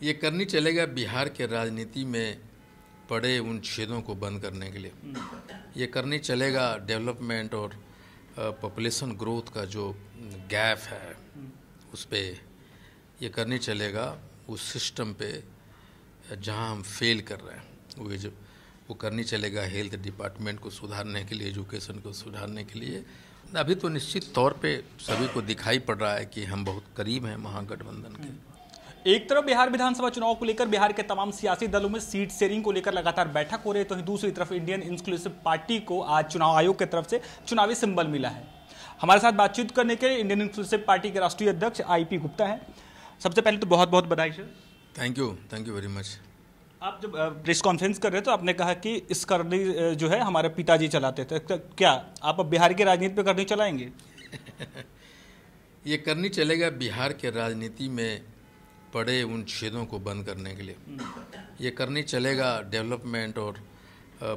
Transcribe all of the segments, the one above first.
ये करनी चलेगा बिहार के राजनीति में पड़े उन छेदों को बंद करने के लिए। ये करनी चलेगा डेवलपमेंट और पॉपुलेशन ग्रोथ का जो गैप है उस पे ये करनी चलेगा उस सिस्टम पे जहां हम फेल कर रहे हैं वो करनी चलेगा हेल्थ डिपार्टमेंट को सुधारने के लिए, एजुकेशन को सुधारने के लिए। अभी तो निश्चित तौर पे सभी को दिखाई पड़ रहा है कि हम बहुत करीब हैं महागठबंधन के। एक तरफ बिहार विधानसभा चुनाव को लेकर बिहार के तमाम सियासी दलों में सीट शेयरिंग को लेकर लगातार बैठक हो रही है, तो दूसरी तरफ इंडियन इंक्लूसिव पार्टी को आज चुनाव आयोग की तरफ से चुनावी सिंबल मिला है। हमारे साथ बातचीत करने के लिए इंडियन इंक्लूसिव पार्टी के राष्ट्रीय अध्यक्ष IP गुप्ता हैं। सबसे पहले तो बहुत बहुत बधाई sir. Thank you very much. आप जब प्रेस कॉन्फ्रेंस कर रहे थे तो आपने कहा कि इस करनी जो है हमारे पिताजी चलाते थे, तो क्या आप अब बिहार की राजनीति पे करनी चलाएंगे? ये करनी चलेगा बिहार के राजनीति में पड़े उन छेदों को बंद करने के लिए। ये करनी चलेगा डेवलपमेंट और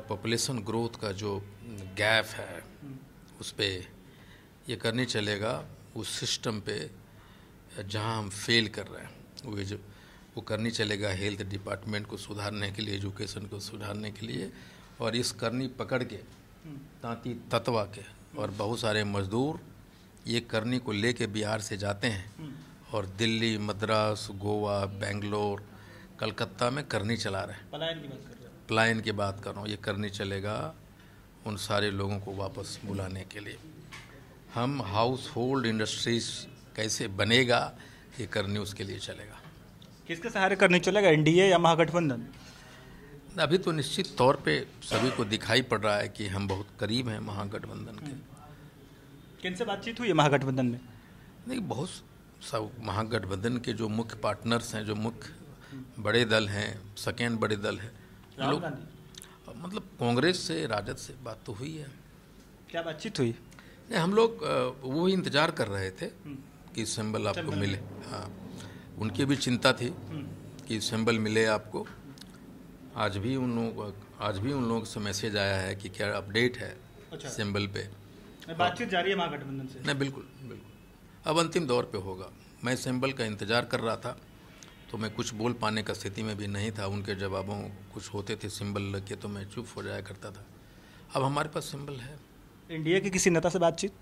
पॉपुलेशन ग्रोथ का जो गैप है उस पे ये करनी चलेगा उस सिस्टम पे जहां हम फेल कर रहे हैं वो करनी चलेगा हेल्थ डिपार्टमेंट को सुधारने के लिए, एजुकेशन को सुधारने के लिए। और इस करनी पकड़ के तांती तत्वा के और बहुत सारे मजदूर ये करनी को लेके बिहार से जाते हैं और दिल्ली, मद्रास, गोवा, बेंगलोर, कलकत्ता में करनी चला रहे हैं। पलायन की बात कर रहा हूँ। ये करनी चलेगा उन सारे लोगों को वापस बुलाने के लिए। हम हाउस होल्ड इंडस्ट्रीज कैसे बनेगा ये करनी उसके लिए चलेगा। किसके सहारे करनी चलेगा, NDA या महागठबंधन? अभी तो निश्चित तौर पे सभी को दिखाई पड़ रहा है कि हम बहुत करीब हैं महागठबंधन के। किनसे बातचीत हुई है महागठबंधन में? नहीं, बहुत सब महागठबंधन के जो मुख्य पार्टनर्स हैं, जो मुख्य बड़े दल हैं, सेकेंड बड़े दल हैं, लोग मतलब कांग्रेस से, राजद से बात तो हुई है। क्या बातचीत हुई? नहीं, हम लोग वो इंतजार कर रहे थे कि सिंबल आपको मिले। हाँ, उनकी भी चिंता थी कि सिंबल मिले आपको। आज भी उन लोगों से मैसेज आया है कि क्या अपडेट है। अच्छा। सिंबल पे बातचीत जारी है महागठबंधन से? नहीं, बिल्कुल अब अंतिम दौर पे होगा। मैं सिंबल का इंतजार कर रहा था तो मैं कुछ बोल पाने का स्थिति में भी नहीं था। उनके जवाबों कुछ होते थे सिंबल लग के तो मैं चुप हो जाया करता था। अब हमारे पास सिंबल है। NDA के किसी नेता से बातचीत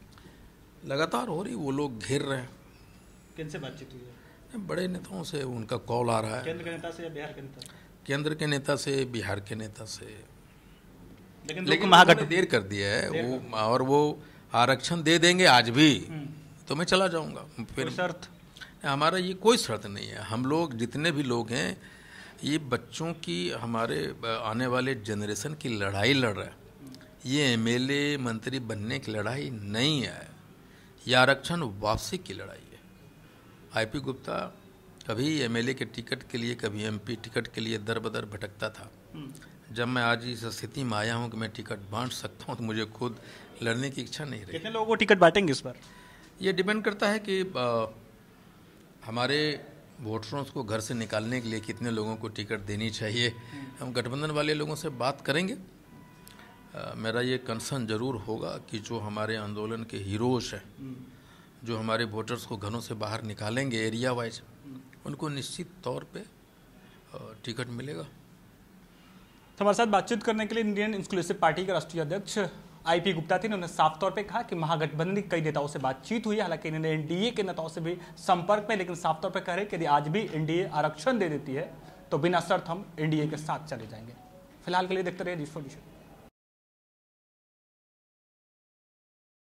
लगातार हो रही, वो लोग घेर रहे हैं। किनसे बातचीत हुई है? बड़े नेताओं से उनका कॉल आ रहा है। केंद्र के नेता से या बिहार के नेता? केंद्र के नेता से, बिहार के नेता से। लेकिन महागठबंधन देर कर दिया है और वो आरक्षण दे देंगे आज भी तो मैं चला जाऊंगा। फिर शर्त? हमारा ये कोई शर्त नहीं है। हम लोग जितने भी लोग हैं ये बच्चों की, हमारे आने वाले जनरेशन की लड़ाई लड़ रहे हैं। ये MLA मंत्री बनने की लड़ाई नहीं है, ये आरक्षण वापसी की लड़ाई है। IP गुप्ता कभी MLA के टिकट के लिए, कभी MP टिकट के लिए दर बदर भटकता था। जब मैं आज इस स्थिति में आया हूं कि मैं टिकट बांट सकता हूं तो मुझे खुद लड़ने की इच्छा नहीं रही। कितने लोगों को टिकट बांटेंगे इस बार? ये डिपेंड करता है कि हमारे वोटरों को घर से निकालने के लिए कितने लोगों को टिकट देनी चाहिए। हम गठबंधन वाले लोगों से बात करेंगे। मेरा ये कंसर्न जरूर होगा कि जो हमारे आंदोलन के हीरोज हैं, जो हमारे वोटर्स को घरों से बाहर निकालेंगे एरिया वाइज, उनको निश्चित तौर पे टिकट मिलेगा। तो हमारे साथ बातचीत करने के लिए इंडियन इंक्लूसिव पार्टी के राष्ट्रीय अध्यक्ष IP गुप्ता थे। उन्होंने साफ तौर पे कहा कि महागठबंधन के कई नेताओं से बातचीत हुई है, हालांकि इन्होंने NDA के नेताओं से भी संपर्क में, लेकिन साफ तौर पे कह रहे कि यदि आज भी NDA आरक्षण दे देती है तो बिना शर्त हम NDA के साथ चले जाएंगे। फिलहाल के लिए देखते रहिए जी4।